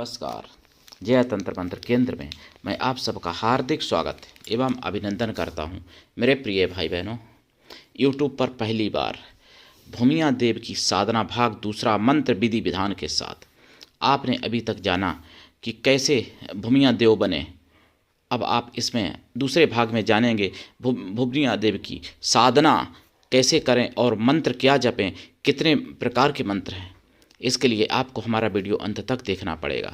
नमस्कार। जय तंत्र मंत्र केंद्र में मैं आप सबका हार्दिक स्वागत एवं अभिनंदन करता हूं। मेरे प्रिय भाई बहनों, यूट्यूब पर पहली बार भूमिया देव की साधना भाग दूसरा मंत्र विधि विधान के साथ आपने अभी तक जाना कि कैसे भूमिया देव बने। अब आप इसमें दूसरे भाग में जानेंगे भूमिया देव की साधना कैसे करें और मंत्र क्या जपें, कितने प्रकार के मंत्र हैं। इसके लिए आपको हमारा वीडियो अंत तक देखना पड़ेगा।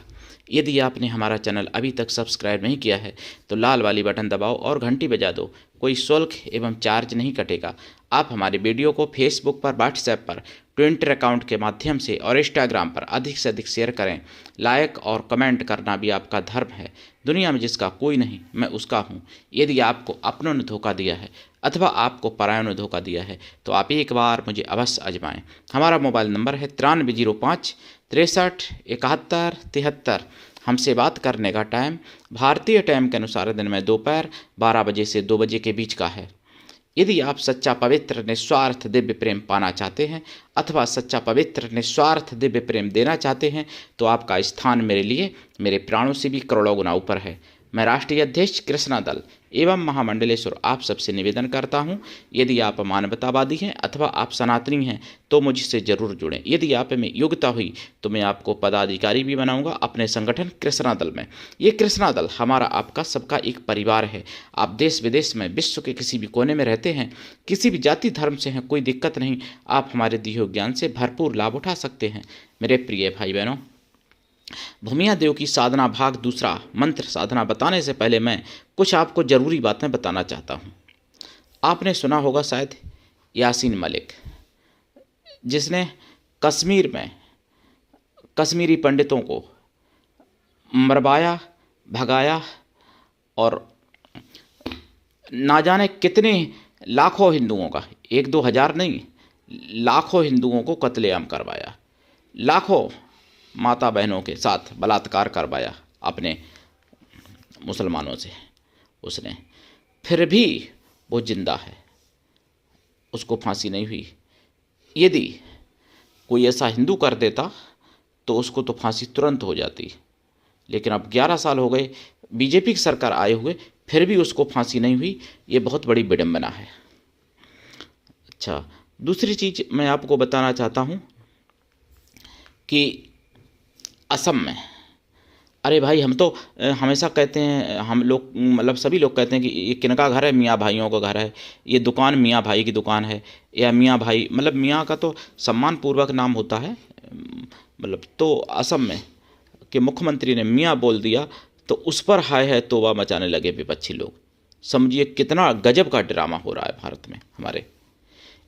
यदि आपने हमारा चैनल अभी तक सब्सक्राइब नहीं किया है तो लाल वाली बटन दबाओ और घंटी बजा दो। कोई शुल्क एवं चार्ज नहीं कटेगा। आप हमारे वीडियो को फेसबुक पर, व्हाट्सएप पर, ट्विटर अकाउंट के माध्यम से और इंस्टाग्राम पर अधिक से अधिक शेयर करें। लाइक और कमेंट करना भी आपका धर्म है। दुनिया में जिसका कोई नहीं मैं उसका हूँ। यदि आपको अपनों ने धोखा दिया है अथवा आपको परायों ने धोखा दिया है तो आप एक बार मुझे अवश्य आजमाएं। हमारा मोबाइल नंबर है 9305 63 71 73। हमसे बात करने का टाइम भारतीय टाइम के अनुसार दिन में दोपहर 12 बजे से 2 बजे के बीच का है। यदि आप सच्चा पवित्र निस्वार्थ दिव्य प्रेम पाना चाहते हैं अथवा सच्चा पवित्र निस्वार्थ दिव्य प्रेम देना चाहते हैं तो आपका स्थान मेरे लिए मेरे प्राणों से भी करोड़ों गुना ऊपर है। मैं राष्ट्रीय अध्यक्ष कृष्णा दल एवं महामंडलेश्वर आप सबसे निवेदन करता हूं, यदि आप मानवतावादी हैं अथवा आप सनातनी हैं तो मुझसे जरूर जुड़ें। यदि आप में योग्यता हुई तो मैं आपको पदाधिकारी भी बनाऊंगा अपने संगठन कृष्णा दल में। ये कृष्णा दल हमारा आपका सबका एक परिवार है। आप देश विदेश में विश्व के किसी भी कोने में रहते हैं, किसी भी जाति धर्म से हैं, कोई दिक्कत नहीं। आप हमारे दिए हुए ज्ञान से भरपूर लाभ उठा सकते हैं। मेरे प्रिय भाई बहनों, भूमिया देव की साधना भाग दूसरा मंत्र साधना बताने से पहले मैं कुछ आपको ज़रूरी बातें बताना चाहता हूँ। आपने सुना होगा शायद यासीन मलिक, जिसने कश्मीर में कश्मीरी पंडितों को मरवाया, भगाया और ना जाने कितने लाखों हिंदुओं का, 1-2 हज़ार नहीं, लाखों हिंदुओं को कत्लेआम करवाया, लाखों माता बहनों के साथ बलात्कार करवाया अपने मुसलमानों से उसने। फिर भी वो जिंदा है, उसको फांसी नहीं हुई। यदि कोई ऐसा हिंदू कर देता तो उसको तो फांसी तुरंत हो जाती, लेकिन अब 11 साल हो गए बीजेपी की सरकार आए हुए, फिर भी उसको फांसी नहीं हुई। ये बहुत बड़ी विडंबना है। अच्छा, दूसरी चीज़ मैं आपको बताना चाहता हूँ कि असम में, अरे भाई हम तो हमेशा कहते हैं, हम लोग मतलब सभी लोग कहते हैं कि ये किनका घर है, मियाँ भाइयों का घर है, ये दुकान मियाँ भाई की दुकान है, या मियाँ भाई मतलब मियाँ का तो सम्मानपूर्वक नाम होता है मतलब। तो असम में के मुख्यमंत्री ने मियाँ बोल दिया तो उस पर हाय है तौबा मचाने लगे विपक्षी लोग। समझिए कितना गजब का ड्रामा हो रहा है भारत में हमारे।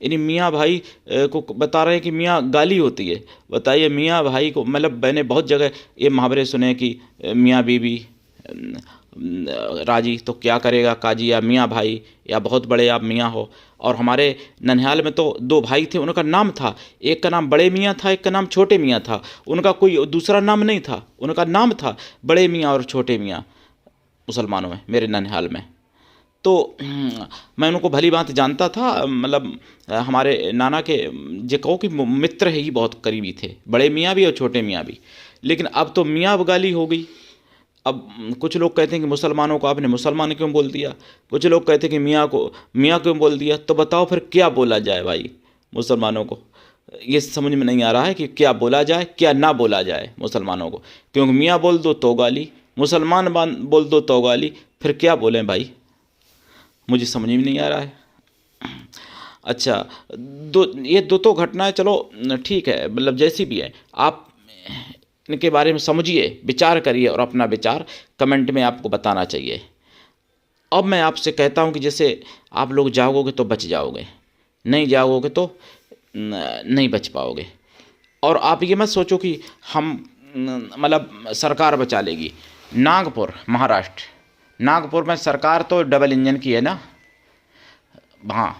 यानी मियाँ भाई को बता रहे हैं कि मियाँ गाली होती है। बताइए, मियाँ भाई को मतलब मैंने बहुत जगह ये मुहावरे सुने कि मियाँ बीवी राजी तो क्या करेगा काजी, या मियाँ भाई, या बहुत बड़े आप मियाँ हो। और हमारे ननिहाल में तो 2 भाई थे, उनका नाम था, एक का नाम बड़े मियाँ था, एक का नाम छोटे मियाँ था। उनका कोई दूसरा नाम नहीं था, उनका नाम था बड़े मियाँ और छोटे मियाँ मुसलमानों में, मेरे ननिहाल में। तो मैं उनको भली बात जानता था, मतलब हमारे नाना के जो कहो कि मित्र ही बहुत करीबी थे, बड़े मियाँ भी और छोटे मियाँ भी। लेकिन अब तो मियाँ गाली हो गई। अब कुछ लोग कहते हैं कि मुसलमानों को आपने मुसलमान क्यों बोल दिया, कुछ लोग कहते हैं कि मियाँ को मियाँ क्यों बोल दिया। तो बताओ फिर क्या बोला जाए भाई मुसलमानों को? ये समझ में नहीं आ रहा है कि क्या बोला जाए क्या ना बोला जाए मुसलमानों को, क्योंकि मियाँ बोल दो तो गाली, मुसलमान बोल दो तो गाली, फिर क्या बोलें भाई, मुझे समझ में नहीं आ रहा है। अच्छा, ये दो तो घटनाएं चलो ठीक है, मतलब जैसी भी है, आप इनके बारे में समझिए, विचार करिए और अपना विचार कमेंट में आपको बताना चाहिए। अब मैं आपसे कहता हूं कि जैसे आप लोग जागोगे तो बच जाओगे, नहीं जागोगे तो नहीं बच पाओगे। और आप ये मत सोचो कि हम मतलब सरकार बचा लेगी। नागपुर महाराष्ट्र, नागपुर में सरकार तो डबल इंजन की है ना, हाँ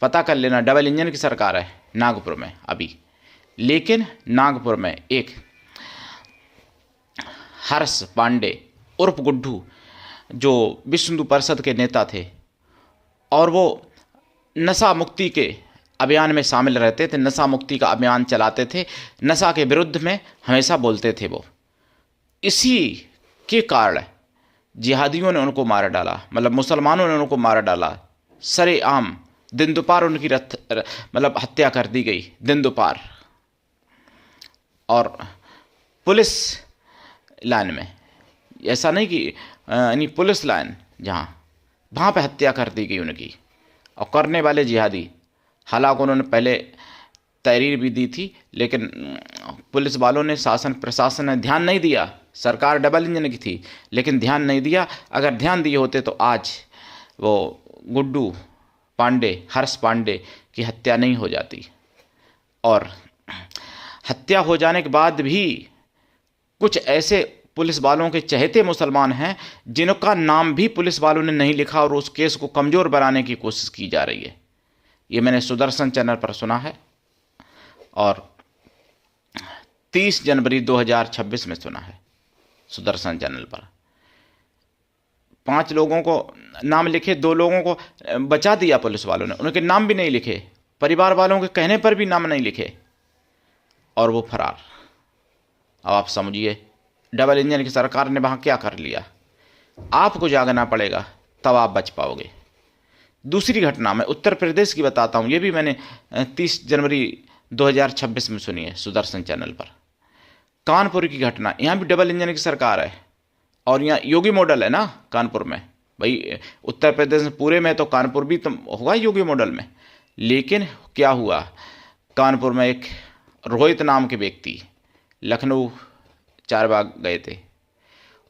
पता कर लेना, डबल इंजन की सरकार है नागपुर में अभी। लेकिन नागपुर में एक हर्ष पांडे उर्फ गुड्डू, जो विश्व हिंदू परिषद के नेता थे और वो नशा मुक्ति के अभियान में शामिल रहते थे, नशा मुक्ति का अभियान चलाते थे, नशा के विरुद्ध में हमेशा बोलते थे वो। इसी के कारण जिहादियों ने उनको मार डाला, मतलब मुसलमानों ने उनको मार डाला। सरेआम दिन दोपहर उनकी मतलब हत्या कर दी गई, दिन दोपहर। और पुलिस लाइन में, ऐसा नहीं कि यानी पुलिस लाइन जहाँ, वहाँ पे हत्या कर दी गई उनकी। और करने वाले जिहादी, हालांकि उन्होंने पहले तहरीर भी दी थी, लेकिन पुलिस वालों ने, शासन प्रशासन ने ध्यान नहीं दिया। सरकार डबल इंजन की थी, लेकिन ध्यान नहीं दिया। अगर ध्यान दिए होते तो आज वो गुड्डू पांडे, हर्ष पांडे की हत्या नहीं हो जाती। और हत्या हो जाने के बाद भी कुछ ऐसे पुलिस वालों के चहेते मुसलमान हैं जिनका नाम भी पुलिस वालों ने नहीं लिखा, और उस केस को कमज़ोर बनाने की कोशिश की जा रही है। ये मैंने सुदर्शन चैनल पर सुना है, और 30 जनवरी 2026 में सुना है सुदर्शन चैनल पर। 5 लोगों को नाम लिखे, 2 लोगों को बचा दिया पुलिस वालों ने, उनके नाम भी नहीं लिखे, परिवार वालों के कहने पर भी नाम नहीं लिखे, और वो फरार। अब आप समझिए डबल इंजन की सरकार ने वहाँ क्या कर लिया। आपको जागना पड़ेगा, तब आप बच पाओगे। दूसरी घटना मैं उत्तर प्रदेश की बताता हूँ, ये भी मैंने 30 जनवरी 2026 में सुनी है सुदर्शन चैनल पर। कानपुर की घटना, यहाँ भी डबल इंजन की सरकार है, और यहाँ योगी मॉडल है ना कानपुर में। भाई उत्तर प्रदेश में पूरे में तो कानपुर भी तो होगा योगी मॉडल में। लेकिन क्या हुआ, कानपुर में एक रोहित नाम के व्यक्ति लखनऊ चारबाग गए थे,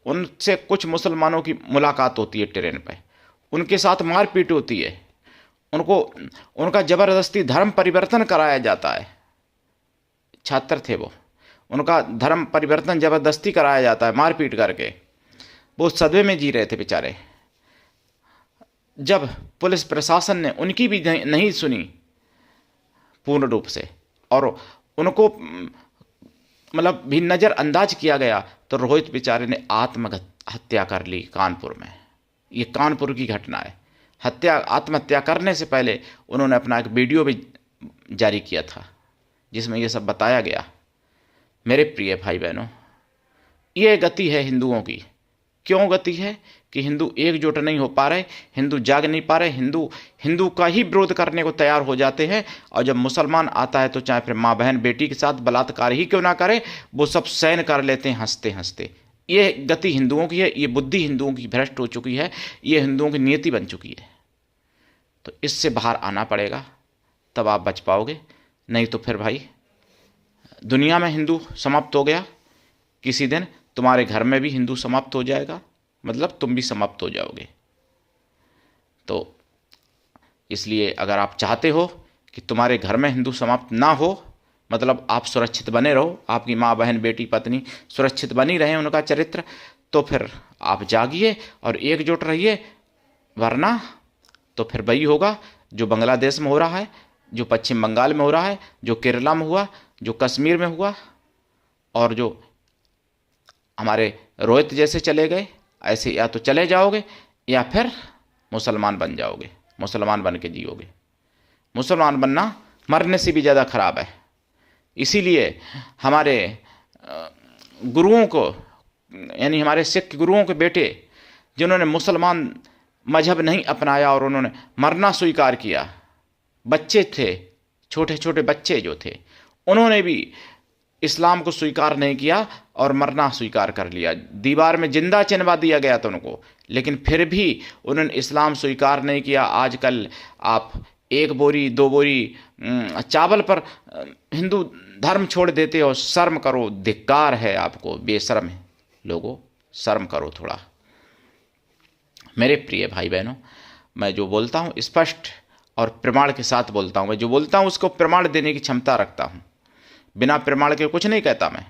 उनसे कुछ मुसलमानों की मुलाकात होती है ट्रेन पे, उनके साथ मारपीट होती है, उनका ज़बरदस्ती धर्म परिवर्तन कराया जाता है। छात्र थे वो, उनका धर्म परिवर्तन ज़बरदस्ती कराया जाता है मारपीट करके। वो सदमे में जी रहे थे बेचारे। जब पुलिस प्रशासन ने उनकी भी नहीं सुनी पूर्ण रूप से, और उनको मतलब भी नज़रअंदाज किया गया, तो रोहित बेचारे ने आत्महत्या कर ली कानपुर में। ये कानपुर की घटना है। आत्महत्या करने से पहले उन्होंने अपना एक वीडियो भी जारी किया था, जिसमें ये सब बताया गया। मेरे प्रिय भाई बहनों, ये गति है हिंदुओं की। क्यों गति है कि हिंदू एकजुट नहीं हो पा रहे, हिंदू जाग नहीं पा रहे, हिंदू का ही विरोध करने को तैयार हो जाते हैं। और जब मुसलमान आता है तो चाहे फिर माँ बहन बेटी के साथ बलात्कार ही क्यों ना करे, वो सब सहन कर लेते हैं हंसते हंसते। ये गति हिंदुओं की है, ये बुद्धि हिंदुओं की भ्रष्ट हो चुकी है, ये हिंदुओं की नियति बन चुकी है। तो इससे बाहर आना पड़ेगा, तब आप बच पाओगे। नहीं तो फिर भाई दुनिया में हिंदू समाप्त हो गया, किसी दिन तुम्हारे घर में भी हिंदू समाप्त हो जाएगा, मतलब तुम भी समाप्त हो जाओगे। तो इसलिए अगर आप चाहते हो कि तुम्हारे घर में हिंदू समाप्त ना हो, मतलब आप सुरक्षित बने रहो, आपकी माँ बहन बेटी पत्नी सुरक्षित बनी रहे, उनका चरित्र, तो फिर आप जागिए और एकजुट रहिए। वरना तो फिर वही होगा जो बांग्लादेश में हो रहा है, जो पश्चिम बंगाल में हो रहा है, जो केरला में हुआ, जो कश्मीर में हुआ, और जो हमारे रोहित जैसे चले गए, ऐसे या तो चले जाओगे या फिर मुसलमान बन जाओगे, मुसलमान बन के जियोगे। मुसलमान बनना मरने से भी ज़्यादा खराब है। इसीलिए हमारे गुरुओं को, यानी हमारे सिख गुरुओं के बेटे जिन्होंने मुसलमान मजहब नहीं अपनाया और उन्होंने मरना स्वीकार किया, बच्चे थे, छोटे छोटे बच्चे जो थे, उन्होंने भी इस्लाम को स्वीकार नहीं किया और मरना स्वीकार कर लिया। दीवार में जिंदा चिनवा दिया गया था उनको, लेकिन फिर भी उन्होंने इस्लाम स्वीकार नहीं किया। आजकल आप 1 बोरी 2 बोरी चावल पर हिंदू धर्म छोड़ देते हो। शर्म करो, धिक्कार है आपको, बेशर्म है लोगों, शर्म करो थोड़ा। मेरे प्रिय भाई बहनों, मैं जो बोलता हूँ स्पष्ट और प्रमाण के साथ बोलता हूँ। मैं जो बोलता हूँ उसको प्रमाण देने की क्षमता रखता हूँ, बिना प्रमाण के कुछ नहीं कहता मैं।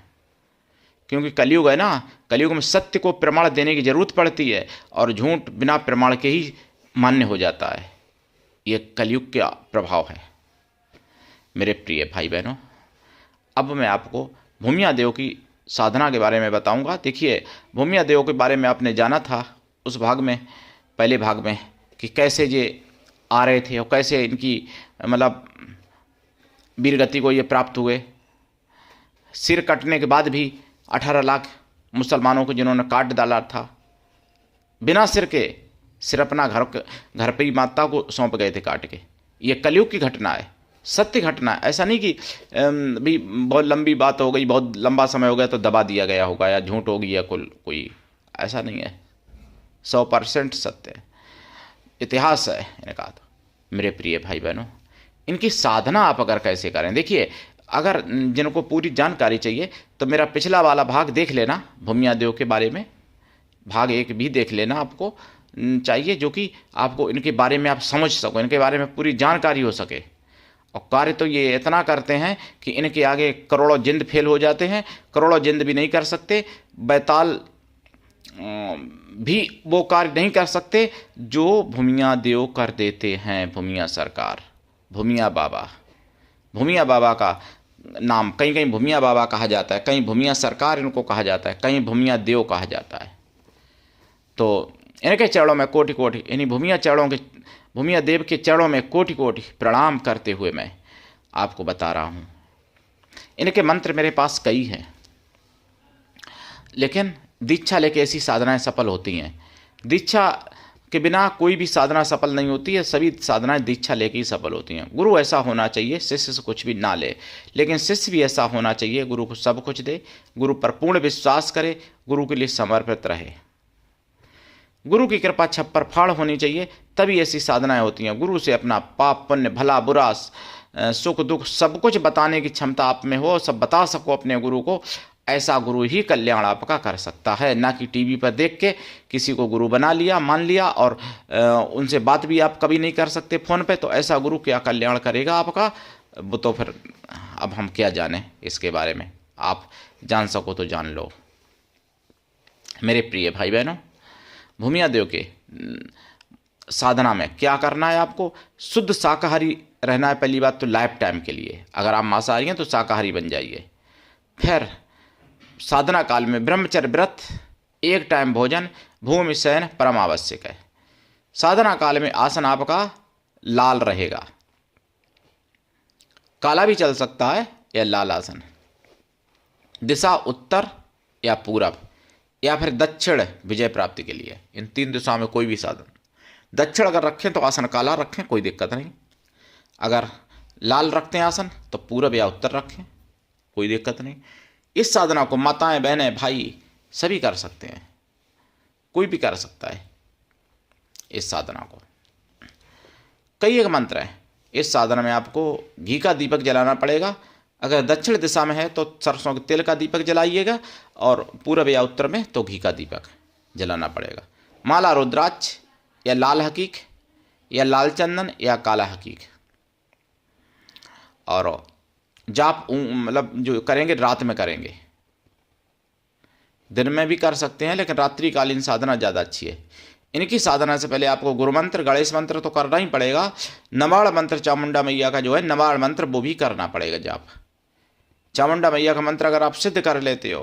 क्योंकि कलयुग है ना, कलयुग में सत्य को प्रमाण देने की जरूरत पड़ती है और झूठ बिना प्रमाण के ही मान्य हो जाता है। ये कलयुग का प्रभाव है। मेरे प्रिय भाई बहनों, अब मैं आपको भूमिया देव की साधना के बारे में बताऊंगा। देखिए, भूमिया देव के बारे में आपने जाना था उस भाग में, पहले भाग में, कि कैसे ये आ रहे थे और कैसे इनकी मतलब वीरगति को ये प्राप्त हुए। सिर कटने के बाद भी 18 लाख मुसलमानों को जिन्होंने काट डाला था बिना सिर के, सिर अपना घर पे ही माता को सौंप गए थे काट के। ये कलयुग की घटना है, सत्य घटना है। ऐसा नहीं कि भी बहुत लंबी बात हो गई, बहुत लंबा समय हो गया तो दबा दिया गया होगा या झूठ हो गई या कोई, ऐसा नहीं है, 100% सत्य है, इतिहास है। इन्हें कहा था मेरे प्रिय भाई बहनों, इनकी साधना आप अगर कैसे करें, देखिए अगर जिनको पूरी जानकारी चाहिए तो मेरा पिछला वाला भाग देख लेना, भूमिया देव के बारे में भाग 1 भी देख लेना आपको चाहिए, जो कि आपको इनके बारे में आप समझ सको, इनके बारे में पूरी जानकारी हो सके। और कार्य तो ये इतना करते हैं कि इनके आगे करोड़ों जिंद फेल हो जाते हैं, करोड़ों जिंद भी नहीं कर सकते, बैताल भी वो कार्य नहीं कर सकते जो भूमिया देव कर देते हैं। भूमिया सरकार, भूमिया बाबा का नाम कहीं कहीं भूमिया बाबा कहा जाता है, कहीं भूमिया सरकार इनको कहा जाता है, कहीं भूमिया देव कहा जाता है। तो इनके चरणों में कोटि कोटि, इन्हीं भूमिया देव के चरणों में कोटि कोटि प्रणाम करते हुए मैं आपको बता रहा हूँ। इनके मंत्र मेरे पास कई हैं, लेकिन दीक्षा लेके ऐसी साधनाएं सफल होती हैं। दीक्षा के बिना कोई भी साधना सफल नहीं होती है, सभी साधनाएं दीक्षा लेके ही सफल होती हैं। गुरु ऐसा होना चाहिए शिष्य से कुछ भी ना ले, लेकिन शिष्य भी ऐसा होना चाहिए गुरु को सब कुछ दे, गुरु पर पूर्ण विश्वास करे, गुरु के लिए समर्पित रहे। गुरु की कृपा छप्पर फाड़ होनी चाहिए, तभी ऐसी साधनाएं होती हैं। गुरु से अपना पाप पुण्य भला बुरा सुख दुख सब कुछ बताने की क्षमता आप में हो, सब बता सको अपने गुरु को, ऐसा गुरु ही कल्याण आपका कर सकता है। ना कि टीवी पर देख के किसी को गुरु बना लिया, मान लिया और उनसे बात भी आप कभी नहीं कर सकते फ़ोन पे, तो ऐसा गुरु क्या कल्याण करेगा आपका, वो तो फिर अब हम क्या जाने इसके बारे में। आप जान सको तो जान लो। मेरे प्रिय भाई बहनों, भूमिया देव के साधना में क्या करना है, आपको शुद्ध शाकाहारी रहना है। पहली बात तो लाइफ टाइम के लिए, अगर आप मांसाहारी हैं तो शाकाहारी बन जाइए। फिर साधना काल में ब्रह्मचर्य व्रत, 1 टाइम भोजन, भूमि शयन परम आवश्यक है। साधना काल में आसन आपका लाल रहेगा, काला भी चल सकता है या लाल आसन। दिशा उत्तर या पूरब या फिर दक्षिण विजय प्राप्ति के लिए, इन 3 दिशाओं में कोई भी साधन। दक्षिण अगर रखें तो आसन काला रखें, कोई दिक्कत नहीं। अगर लाल रखते हैं आसन तो पूरब या उत्तर रखें, कोई दिक्कत नहीं। इस साधना को माताएं बहनें भाई सभी कर सकते हैं, कोई भी कर सकता है इस साधना को। कई एक मंत्र हैं इस साधना में, आपको घी का दीपक जलाना पड़ेगा। अगर दक्षिण दिशा में है तो सरसों के तेल का दीपक जलाइएगा, और पूरब या उत्तर में तो घी का दीपक जलाना पड़ेगा। माला रुद्राक्ष या लाल हकीक या लाल चंदन या काला हकीक। और जाप मतलब जो करेंगे रात में करेंगे, दिन में भी कर सकते हैं, लेकिन रात्रिकालीन साधना ज़्यादा अच्छी है। इनकी साधना से पहले आपको गुरु मंत्र, गणेश मंत्र तो करना ही पड़ेगा। नवाड़ मंत्र चामुंडा मैया का जो है नवाड़ मंत्र, वो भी करना पड़ेगा जाप। चामुंडा मैया का मंत्र अगर आप सिद्ध कर लेते हो,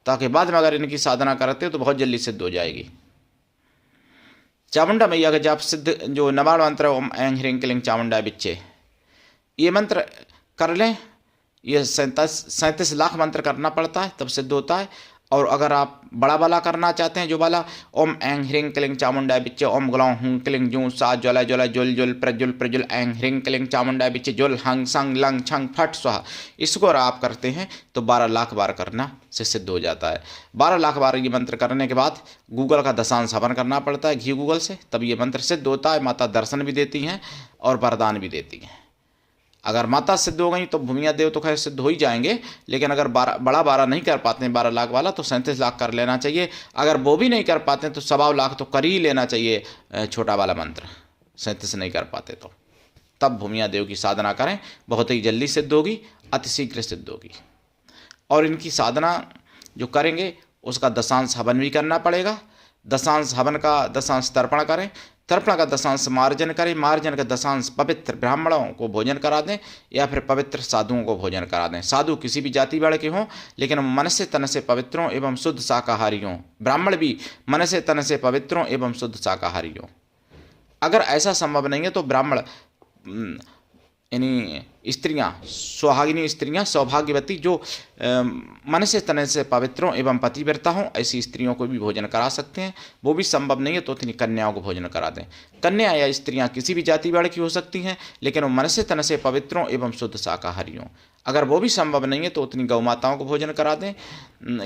ताकि बाद में अगर इनकी साधना करते हो तो बहुत जल्दी सिद्ध हो जाएगी। चामुंडा मैया का जाप सिद्ध जो नवाड़ मंत्र है, ओम ऐं ह्रीं क्लीं चामुंडा बिच्चे, ये मंत्र कर लें। ये 37 लाख मंत्र करना पड़ता है तब सिद्ध होता है। और अगर आप बड़ा वाला करना चाहते हैं, जो वाला ओम ऐं ह्रीं क्लीं चामुंडा बिच्चे, ओम ग्लौं हुं क्लीं जूं सा ज्वला ज्वला जुल जुल प्रजुल प्रजुल ऐं ह्रीं क्लीं चामुंडा बिच्चे जुल हंग संग लंग छंग फट स्वाहा, इसको अगर आप करते हैं तो 12 लाख बार करना से सिद्ध हो जाता है। 12 लाख बार ये मंत्र करने के बाद गूगल का दशांश हवन करना पड़ता है घी गूगल से, तब ये मंत्र सिद्ध होता है। माता दर्शन भी देती हैं और वरदान भी देती हैं। अगर माता सिद्ध हो गई तो भूमिया देव तो खैर सिद्ध हो ही जाएंगे, लेकिन अगर बड़ा 12 नहीं कर पाते हैं 12 लाख वाला, तो 37 लाख कर लेना चाहिए। अगर वो भी नहीं कर पाते हैं तो 1.25 लाख तो कर ही लेना चाहिए छोटा वाला मंत्र, 37 नहीं कर पाते तो तब भूमिया देव की साधना करें, बहुत ही जल्दी सिद्ध होगी, अतिशीघ्र सिद्ध होगी। और इनकी साधना जो करेंगे उसका दशांश हवन भी करना पड़ेगा। दशांश हवन का दशांश तर्पण करें, तर्पण का दशांश मार्जन करें, मार्जन का दशांश पवित्र ब्राह्मणों को भोजन करा दें या फिर पवित्र साधुओं को भोजन करा दें। साधु किसी भी जाति वर्ग के हों, लेकिन मन से तन से पवित्रों एवं शुद्ध शाकाहारी हों। ब्राह्मण भी मन से तन से पवित्रों एवं शुद्ध शाकाहारी हों। अगर ऐसा संभव नहीं है तो ब्राह्मण यानी स्त्रियां, सुहागिनी स्त्रियां, सौभाग्यवती जो मन से तन से पवित्र हों एवं पतिव्रता हों, ऐसी स्त्रियों को भी भोजन करा सकते हैं। वो भी संभव नहीं है तो उतनी कन्याओं को भोजन करा दें। कन्या या स्त्रियां किसी भी जाति वर्ग की हो सकती हैं, लेकिन वो मन से तन से पवित्र हों एवं शुद्ध शाकाहारी हों। अगर वो भी संभव नहीं है तो उतनी गौ माताओं को भोजन करा दें।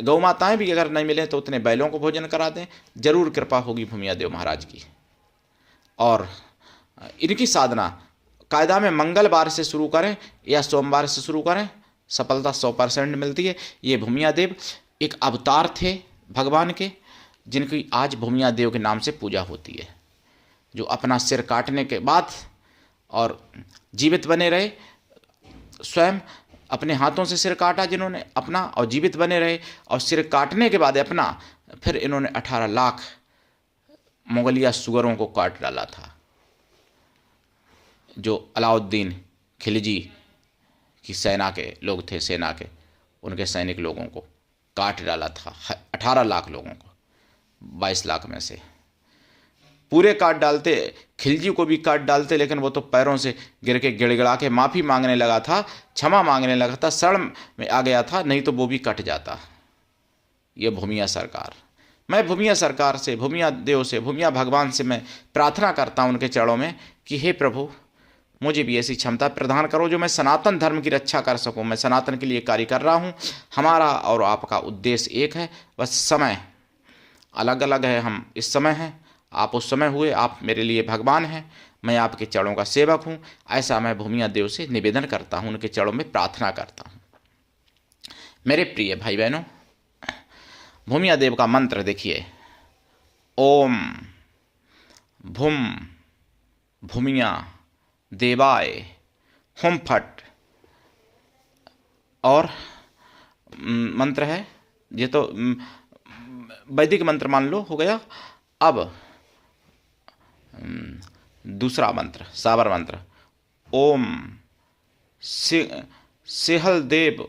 गौ माताएँ भी अगर नहीं मिलें तो उतने बैलों को भोजन करा दें। जरूर कृपा होगी भूमिया देव महाराज की। और इनकी साधना कायदा में मंगलवार से शुरू करें या सोमवार से शुरू करें, सफलता 100% मिलती है। ये भूमिया देव एक अवतार थे भगवान के, जिनकी आज भूमिया देव के नाम से पूजा होती है, जो अपना सिर काटने के बाद और जीवित बने रहे। स्वयं अपने हाथों से सिर काटा जिन्होंने अपना, और जीवित बने रहे, और सिर काटने के बाद अपना फिर इन्होंने 18 लाख मुगलिया सुगरों को काट डाला था। जो अलाउद्दीन खिलजी की सेना के लोग थे, सेना के उनके सैनिक लोगों को काट डाला था। 18 लाख लोगों को 22 लाख में से पूरे काट डालते, खिलजी को भी काट डालते, लेकिन वो तो पैरों से गिर के गिड़गिड़ा के माफ़ी मांगने लगा था, क्षमा मांगने लगा था, शरण में आ गया था, नहीं तो वो भी कट जाता। ये भूमिया सरकार, मैं भूमिया सरकार से, भूमिया देव से, भूमिया भगवान से मैं प्रार्थना करता हूँ उनके चरणों में कि हे प्रभु, मुझे भी ऐसी क्षमता प्रदान करो जो मैं सनातन धर्म की रक्षा कर सकूं। मैं सनातन के लिए कार्य कर रहा हूं। हमारा और आपका उद्देश्य एक है, बस समय अलग अलग है। हम इस समय हैं, आप उस समय हुए, आप मेरे लिए भगवान हैं, मैं आपके चरणों का सेवक हूं। ऐसा मैं भूमिया देव से निवेदन करता हूं, उनके चरणों में प्रार्थना करता हूं। मेरे प्रिय भाई बहनों, भूमिया देव का मंत्र देखिए, ओम भूम भूमिया देवाय हुम फट। और मंत्र है, ये तो वैदिक मंत्र मान लो हो गया। अब दूसरा मंत्र, साबर मंत्र, ओम सेहल देव,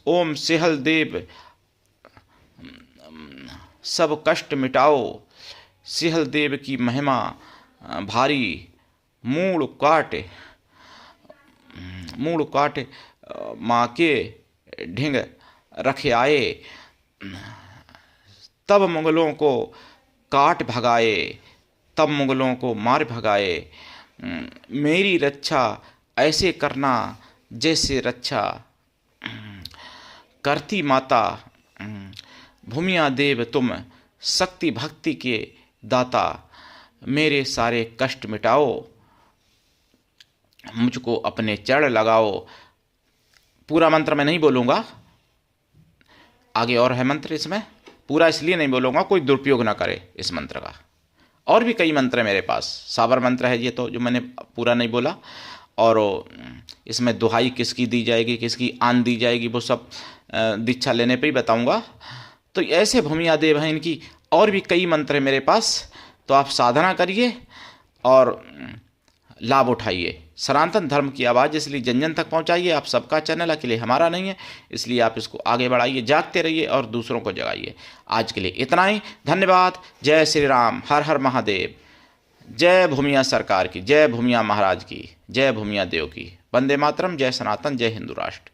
ओम सेहल देव सब कष्ट मिटाओ, सेहल देव की महिमा भारी, मूड़ काट माँ के ढिंग रखे आए, तब मुगलों को काट भगाए, तब मुगलों को मार भगाए। मेरी रक्षा ऐसे करना जैसे रक्षा करती माता। भूमिया देव तुम शक्ति भक्ति के दाता, मेरे सारे कष्ट मिटाओ, मुझको अपने चरण लगाओ। पूरा मंत्र मैं नहीं बोलूँगा, आगे और है मंत्र इसमें, पूरा इसलिए नहीं बोलूँगा कोई दुरुपयोग ना करे इस मंत्र का। और भी कई मंत्र है मेरे पास, साबर मंत्र है ये तो जो मैंने पूरा नहीं बोला। और इसमें दुहाई किसकी दी जाएगी, किसकी आन दी जाएगी, वो सब दीक्षा लेने पे ही बताऊँगा। तो ऐसे भूमिया देव हैं, इनकी और भी कई मंत्र है मेरे पास। तो आप साधना करिए और लाभ उठाइए। सनातन धर्म की आवाज़ इसलिए जन जन तक पहुंचाइए। आप सबका चैनल है, अकेले हमारा नहीं है, इसलिए आप इसको आगे बढ़ाइए, जागते रहिए और दूसरों को जगाइए। आज के लिए इतना ही, धन्यवाद। जय श्री राम, हर हर महादेव। जय भूमिया सरकार की, जय भूमिया महाराज की, जय भूमिया देव की। वंदे मातरम, जय सनातन, जय हिंदू राष्ट्र।